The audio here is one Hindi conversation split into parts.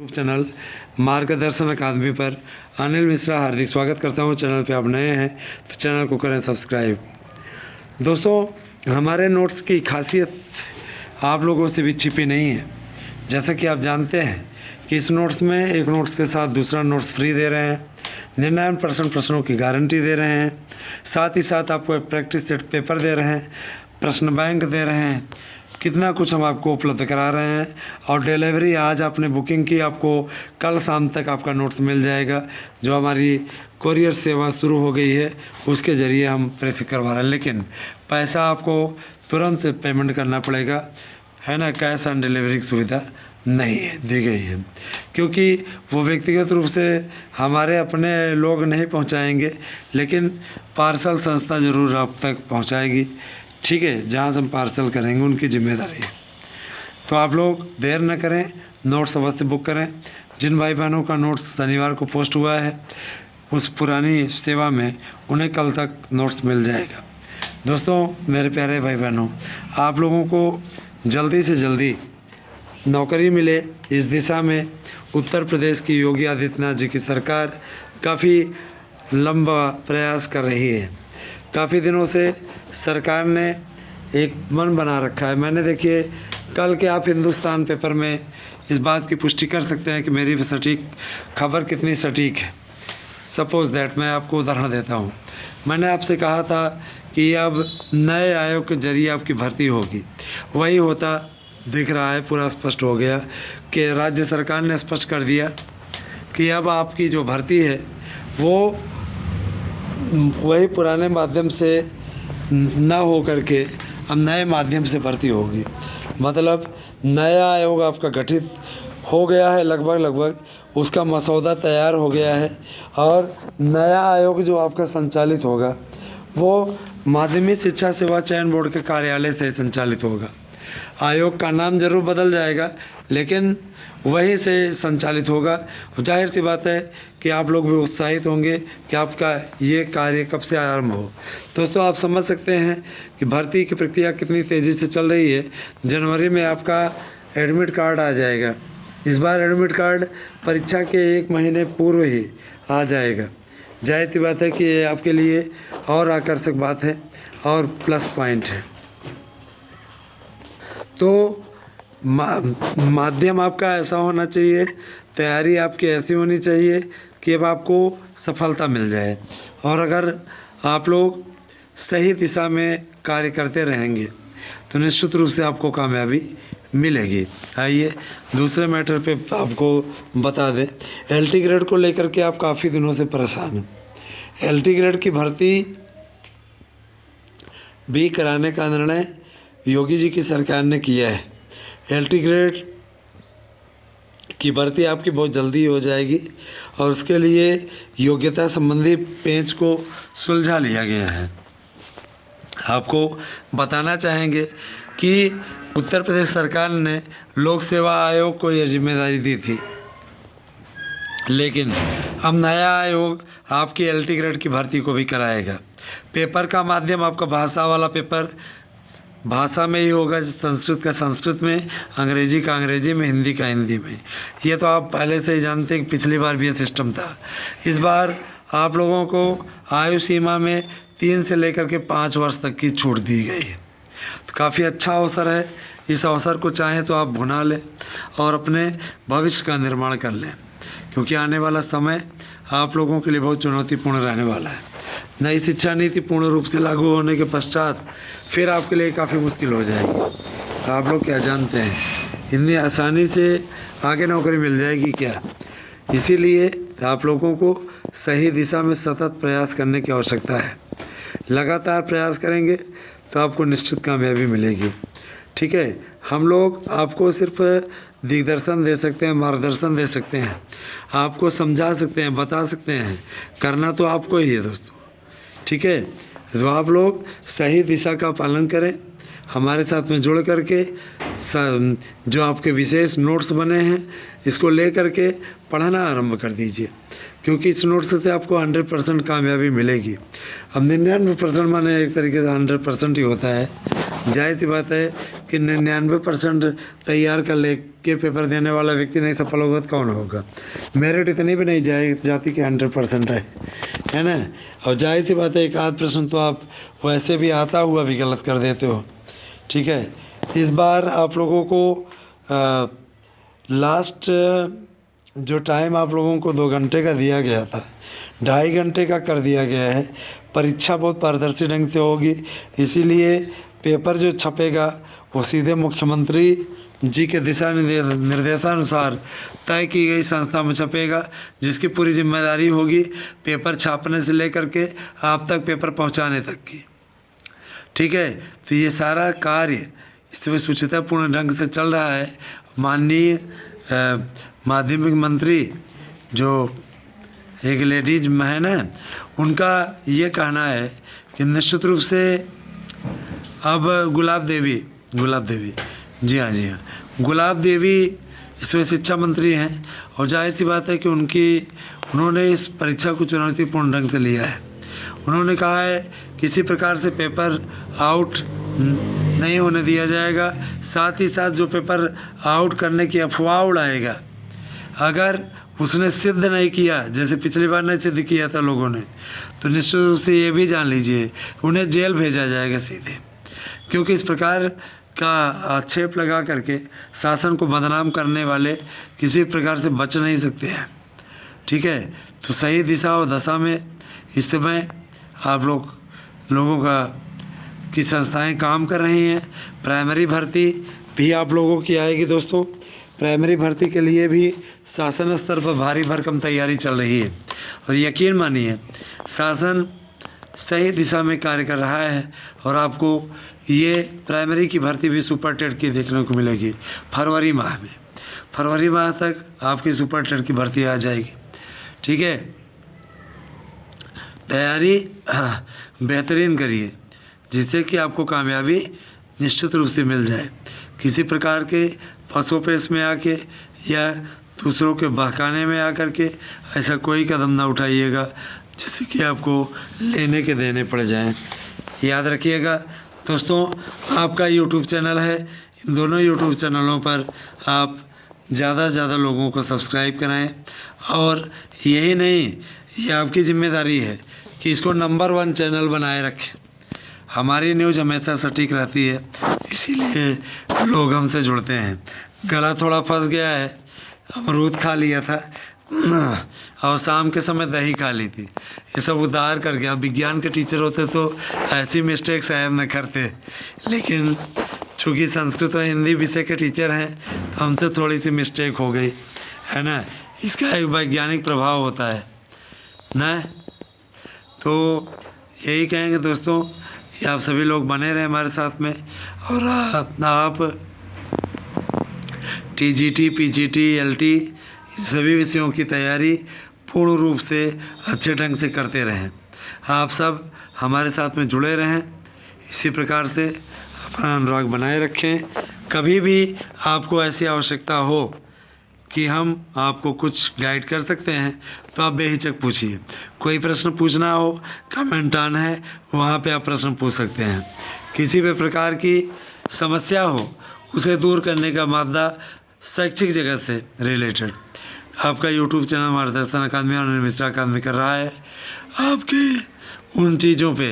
यूट्यूब चैनल मार्गदर्शन अकादमी पर अनिल मिश्रा हार्दिक स्वागत करता हूं। चैनल पे आप नए हैं तो चैनल को करें सब्सक्राइब। दोस्तों, हमारे नोट्स की खासियत आप लोगों से भी छिपी नहीं है। जैसा कि आप जानते हैं कि इस नोट्स में एक नोट्स के साथ दूसरा नोट्स फ्री दे रहे हैं, 99% प्रश्नों की गारंटी दे रहे हैं, साथ ही साथ आपको प्रैक्टिस सेट पेपर दे रहे हैं, प्रश्न बैंक दे रहे हैं, कितना कुछ हम आपको उपलब्ध करा रहे हैं। और डिलीवरी आज आपने बुकिंग की, आपको कल शाम तक आपका नोट्स मिल जाएगा। जो हमारी कोरियर सेवा शुरू हो गई है उसके ज़रिए हम प्रेस करवा रहे हैं, लेकिन पैसा आपको तुरंत पेमेंट करना पड़ेगा, है ना। कैश ऑन डिलीवरी की सुविधा नहीं है, दी गई है, क्योंकि वो व्यक्तिगत रूप से हमारे अपने लोग नहीं पहुंचाएंगे, लेकिन पार्सल संस्था ज़रूर आप तक पहुंचाएगी। ठीक है, जहाँ से हम पार्सल करेंगे उनकी जिम्मेदारी है। तो आप लोग देर न करें, नोट्स अवश्य बुक करें। जिन भाई बहनों का नोट्स शनिवार को पोस्ट हुआ है उस पुरानी सेवा में उन्हें कल तक नोट्स मिल जाएगा। दोस्तों, मेरे प्यारे भाई बहनों, आप लोगों को जल्दी से जल्दी नौकरी मिले, इस दिशा में उत्तर प्रदेश की योगी आदित्यनाथ जी की सरकार काफ़ी लंबा प्रयास कर रही है। काफ़ी दिनों से सरकार ने एक मन बना रखा है। मैंने देखिए कल के आप हिंदुस्तान पेपर में इस बात की पुष्टि कर सकते हैं कि मेरी सटीक खबर कितनी सटीक है। सपोज़ दैट मैं आपको उदाहरण देता हूँ। मैंने आपसे कहा था कि अब नए आयोग के जरिए आपकी भर्ती होगी, वही होता दिख रहा है। पूरा स्पष्ट हो गया कि राज्य सरकार ने स्पष्ट कर दिया कि अब आपकी जो भर्ती है वो वही पुराने माध्यम से न हो करके अब नए माध्यम से भर्ती होगी। मतलब नया आयोग आपका गठित हो गया है, लगभग उसका मसौदा तैयार हो गया है, और नया आयोग जो आपका संचालित होगा वो माध्यमिक शिक्षा सेवा चयन बोर्ड के कार्यालय से संचालित होगा। आयोग का नाम जरूर बदल जाएगा, लेकिन वहीं से संचालित होगा। जाहिर सी बात है कि आप लोग भी उत्साहित होंगे कि आपका ये कार्य कब से आरंभ हो। दोस्तों, आप समझ सकते हैं कि भर्ती की प्रक्रिया कितनी तेज़ी से चल रही है। जनवरी में आपका एडमिट कार्ड आ जाएगा। इस बार एडमिट कार्ड परीक्षा के 1 महीने पूर्व ही आ जाएगा। जाहिर सी बात है कि ये आपके लिए और आकर्षक बात है और प्लस पॉइंट है। तो माध्यम आपका ऐसा होना चाहिए, तैयारी आपकी ऐसी होनी चाहिए कि अब आपको सफलता मिल जाए। और अगर आप लोग सही दिशा में कार्य करते रहेंगे तो निश्चित रूप से आपको कामयाबी मिलेगी। आइए दूसरे मैटर पे आपको बता दें। एलटी ग्रेड को लेकर के आप काफ़ी दिनों से परेशान हैं। एलटी ग्रेड की भर्ती भी कराने का निर्णय योगी जी की सरकार ने किया है। एलटी ग्रेड की भर्ती आपकी बहुत जल्दी हो जाएगी और उसके लिए योग्यता संबंधी पेंच को सुलझा लिया गया है। आपको बताना चाहेंगे कि उत्तर प्रदेश सरकार ने लोक सेवा आयोग को यह जिम्मेदारी दी थी, लेकिन अब नया आयोग आपकी एलटी ग्रेड की भर्ती को भी कराएगा। पेपर का माध्यम आपका भाषा वाला पेपर भाषा में ही होगा, संस्कृत का संस्कृत में, अंग्रेजी का अंग्रेजी में, हिंदी का हिंदी में। ये तो आप पहले से ही जानते हैं कि पिछली बार भी ये सिस्टम था। इस बार आप लोगों को आयु सीमा में 3 से लेकर के 5 वर्ष तक की छूट दी गई है। तो काफ़ी अच्छा अवसर है। इस अवसर को चाहें तो आप भुना लें और अपने भविष्य का निर्माण कर लें, क्योंकि आने वाला समय आप लोगों के लिए बहुत चुनौतीपूर्ण रहने वाला है। नई शिक्षा नीति पूर्ण रूप से लागू होने के पश्चात फिर आपके लिए काफ़ी मुश्किल हो जाएगी। आप लोग क्या जानते हैं, इतनी आसानी से आगे नौकरी मिल जाएगी क्या? इसीलिए आप लोगों को सही दिशा में सतत प्रयास करने की आवश्यकता है। लगातार प्रयास करेंगे तो आपको निश्चित कामयाबी मिलेगी। ठीक है, हम लोग आपको सिर्फ दिग्दर्शन दे सकते हैं, मार्गदर्शन दे सकते हैं, आपको समझा सकते हैं, बता सकते हैं, करना तो आपको ही है दोस्तों। ठीक है, तो आप लोग सही दिशा का पालन करें, हमारे साथ में जुड़ करके जो आपके विशेष नोट्स बने हैं इसको ले करके पढ़ना आरंभ कर दीजिए, क्योंकि इस नोट्स से आपको 100% कामयाबी मिलेगी। अब 99% माने एक तरीके से 100% ही होता है। जाहिर सी बात है कि 99% तैयार कर ले के पेपर देने वाला व्यक्ति नहीं सफल होगा तो कौन होगा। मेरिट इतनी भी नहीं जाती कि 100% है ना। और जाहिर सी बात है एक आध प्रश्न तो आप वैसे भी आता हुआ भी गलत कर देते हो। ठीक है, इस बार आप लोगों को लास्ट जो टाइम आप लोगों को 2 घंटे का दिया गया था, 2.5 घंटे का कर दिया गया है। परीक्षा बहुत पारदर्शी ढंग से होगी, इसीलिए पेपर जो छपेगा वो सीधे मुख्यमंत्री जी के दिशा निर्देशानुसार तय की गई संस्था में छपेगा, जिसकी पूरी जिम्मेदारी होगी पेपर छापने से लेकर के आप तक पेपर पहुंचाने तक की। ठीक है, तो ये सारा कार्य इसमें सुचितापूर्ण ढंग से चल रहा है। माननीय माध्यमिक मंत्री जो एक लेडीज है ना, उनका ये कहना है कि निश्चित रूप से अब गुलाब देवी जी हाँ गुलाब देवी इसमें शिक्षा मंत्री हैं, और जाहिर सी बात है कि उन्होंने इस परीक्षा को चुनौतीपूर्ण ढंग से लिया है। उन्होंने कहा है किसी प्रकार से पेपर आउट नहीं होने दिया जाएगा। साथ ही साथ जो पेपर आउट करने की अफवाह उड़ाएगा, अगर उसने सिद्ध नहीं किया, जैसे पिछली बार नहीं सिद्ध किया था लोगों ने, तो निश्चित रूप से ये भी जान लीजिए उन्हें जेल भेजा जाएगा सीधे, क्योंकि इस प्रकार का आक्षेप लगा करके शासन को बदनाम करने वाले किसी प्रकार से बच नहीं सकते हैं। ठीक है, तो सही दिशा और दशा में इस समय आप लोगों की संस्थाएं काम कर रही हैं। प्राइमरी भर्ती भी आप लोगों की आएगी दोस्तों। प्राइमरी भर्ती के लिए भी शासन स्तर पर भारी भरकम तैयारी चल रही है, और यकीन मानिए शासन सही दिशा में कार्य कर रहा है, और आपको ये प्राइमरी की भर्ती भी सुपर टेट की देखने को मिलेगी फरवरी माह में। फरवरी माह तक आपकी सुपर टेट की भर्ती आ जाएगी। ठीक है, तैयारी बेहतरीन करिए, जिससे कि आपको कामयाबी निश्चित रूप से मिल जाए। किसी प्रकार के फंसोपेश में आके या दूसरों के बहकाने में आकर के ऐसा कोई कदम ना उठाइएगा जिससे कि आपको लेने के देने पड़ जाएं। याद रखिएगा दोस्तों, आपका यूट्यूब चैनल है, इन दोनों यूट्यूब चैनलों पर आप ज़्यादा से ज़्यादा लोगों को सब्सक्राइब कराएं, और यही नहीं, ये आपकी जिम्मेदारी है कि इसको नंबर 1 चैनल बनाए रखें। हमारी न्यूज़ हमेशा सटीक रहती है, इसीलिए लोग हमसे जुड़ते हैं। गला थोड़ा फंस गया है, अमरूद खा लिया था और शाम के समय दही खा ली थी, ये सब उधार कर गया। विज्ञान के टीचर होते तो ऐसी मिस्टेक शायद न करते, लेकिन चूँकि संस्कृत और हिंदी विषय के टीचर हैं तो हमसे थोड़ी सी मिस्टेक हो गई है ना। इसका एक वैज्ञानिक प्रभाव होता है ना। तो यही कहेंगे दोस्तों कि आप सभी लोग बने रहें हमारे साथ में, और आप टीजीटी, पीजीटी, एलटी सभी विषयों की तैयारी पूर्ण रूप से अच्छे ढंग से करते रहें। आप सब हमारे साथ में जुड़े रहें, इसी प्रकार से अपना अनुराग बनाए रखें। कभी भी आपको ऐसी आवश्यकता हो कि हम आपको कुछ गाइड कर सकते हैं तो आप बेहिचक पूछिए। कोई प्रश्न पूछना हो, कमेंट ऑन है, वहाँ पे आप प्रश्न पूछ सकते हैं। किसी भी प्रकार की समस्या हो उसे दूर करने का मामला शैक्षिक जगत से रिलेटेड आपका यूट्यूब चैनल मार्गदर्शन अकादमी और अनिल मिश्रा अकादमी कर रहा है। आपके उन चीज़ों पे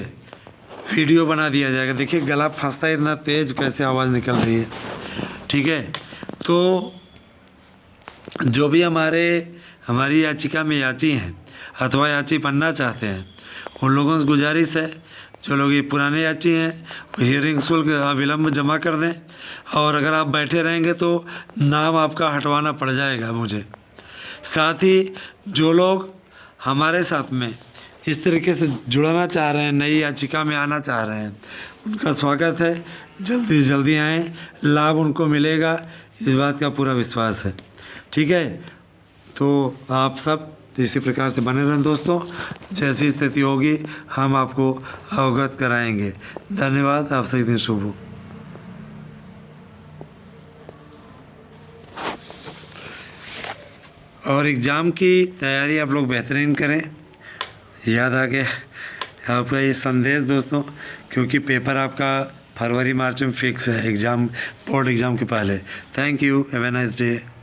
वीडियो बना दिया जाएगा। देखिए गला फंसता है, इतना तेज़ कैसे आवाज़ निकल रही है। ठीक है, तो जो भी हमारी याचिका में याची हैं अथवा याची बनना चाहते हैं, उन लोगों से गुजारिश है, जो लोग ये पुराने याची हैं वो हियरिंग शुल्क अविलंब जमा कर दें, और अगर आप बैठे रहेंगे तो नाम आपका हटवाना पड़ जाएगा मुझे। साथ ही जो लोग हमारे साथ में इस तरीके से जुड़ना चाह रहे हैं, नई याचिका में आना चाह रहे हैं, उनका स्वागत है। जल्दी से जल्दी आएँ, लाभ उनको मिलेगा, इस बात का पूरा विश्वास है। ठीक है, तो आप सब इसी प्रकार से बने रहें दोस्तों। जैसी स्थिति होगी हम आपको अवगत कराएंगे। धन्यवाद, आप सभी दिन शुभ हो। और एग्ज़ाम की तैयारी आप लोग बेहतरीन करें। याद आ गया आपका ये संदेश दोस्तों, क्योंकि पेपर आपका फरवरी मार्च में फिक्स है एग्ज़ाम, बोर्ड एग्ज़ाम के पहले। Thank you, have a nice day.